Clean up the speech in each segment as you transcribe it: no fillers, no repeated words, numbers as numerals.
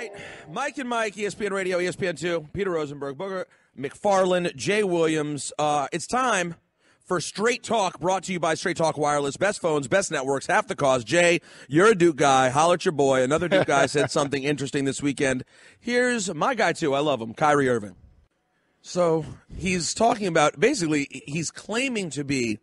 right, Mike and Mike, ESPN Radio, ESPN2, Peter Rosenberg, Booger McFarland, Jay Williams. It's time for Straight Talk, brought to you by Straight Talk Wireless. Best phones, best networks, half the cost. Jay, you're a Duke guy. Holler at your boy. Another Duke guy said something interesting this weekend. Here's my guy, too. I love him, Kyrie Irving. So he's talking about, basically, he's claiming to be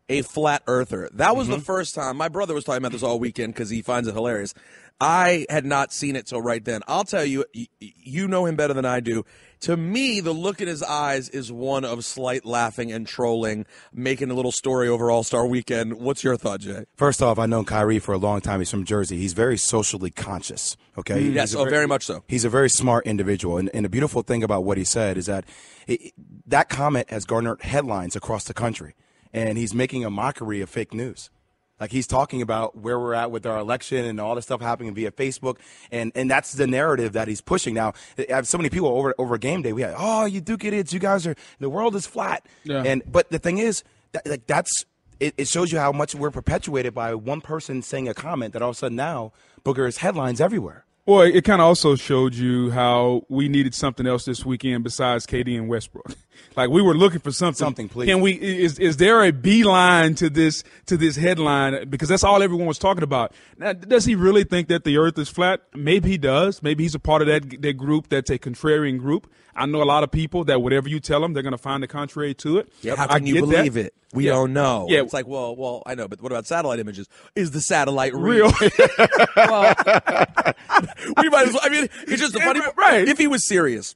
a flat earther. That was the first time. My brother was talking about this all weekend because he finds it hilarious. I had not seen it till right then. I'll tell you, you know him better than I do. To me, the look in his eyes is one of slight laughing and trolling, making a little story over All-Star Weekend. What's your thought, Jay? First off, I've known Kyrie for a long time. He's from Jersey. He's very socially conscious, okay? Yes, very much so. He's a very smart individual. And the beautiful thing about what he said is that that comment has garnered headlines across the country. And he's making a mockery of fake news. Like, he's talking about where we're at with our election and all the stuff happening via Facebook, and that's the narrative that he's pushing. Now, I have so many people over game day. We had, oh, you Duke idiots, you guys are, the world is flat. Yeah. But the thing is, it shows you how much we're perpetuated by one person saying a comment that all of a sudden now Booger is headlines everywhere. Well, it kind of also showed you how we needed something else this weekend besides KD and Westbrook. Like, we were looking for something. Something, please. Can we? Is there a beeline to this headline? Because that's all everyone was talking about. Now, does he really think that the Earth is flat? Maybe he does. Maybe he's a part of that group that's a contrarian group. I know a lot of people that whatever you tell them, they're going to find the contrary to it. Yep. How can you believe it? We don't know. Yeah. It's like, well, I know, but what about satellite images? Is the satellite real? Well, we might as well. I mean, it's just a funny. Right. If he was serious.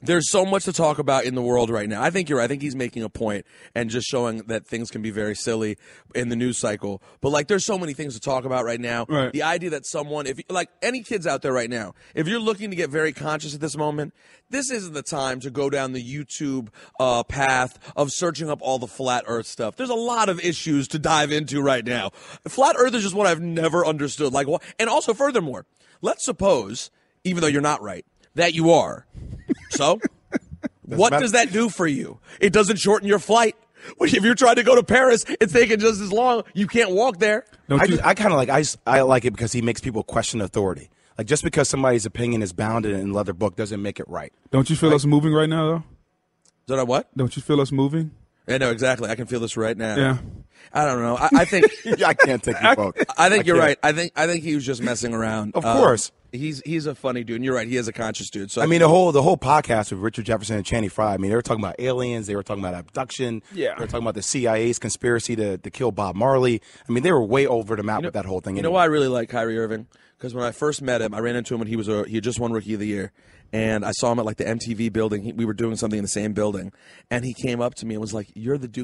There's so much to talk about in the world right now. I think you're right. I think he's making a point and just showing that things can be very silly in the news cycle. But, like, there's so many things to talk about right now. Right. The idea that someone, if like any kids out there right now, if you're looking to get very conscious at this moment, this isn't the time to go down the YouTube path of searching up all the flat earth stuff. There's a lot of issues to dive into right now. Flat earth is just what I've never understood. Like, and also, furthermore, let's suppose, even though you're not right, that you are. So, what does that do for you? It doesn't shorten your flight. If you're trying to go to Paris, it's taking just as long. You can't walk there. I kind of like I like it because he makes people question authority. Like, just because somebody's opinion is bounded in leather book doesn't make it right. Don't you feel us moving right now, though? Is that what? Don't you feel us moving? Yeah, no, exactly. I can feel this right now. Yeah. I don't know. I think I can't take you both. I think you're right. I think he was just messing around. Of course. He's a funny dude, and you're right. He is a conscious dude. So I mean, the whole podcast with Richard Jefferson and Channing Frye. I mean, they were talking about aliens. They were talking about abduction. Yeah. They were talking about the CIA's conspiracy to kill Bob Marley. I mean, they were way over the map with that whole thing. You know why I really like Kyrie Irving? Because when I first met him, I ran into him when he had just won Rookie of the Year. And I saw him at, like, the MTV building. We were doing something in the same building. And he came up to me and was like, "You're the Duke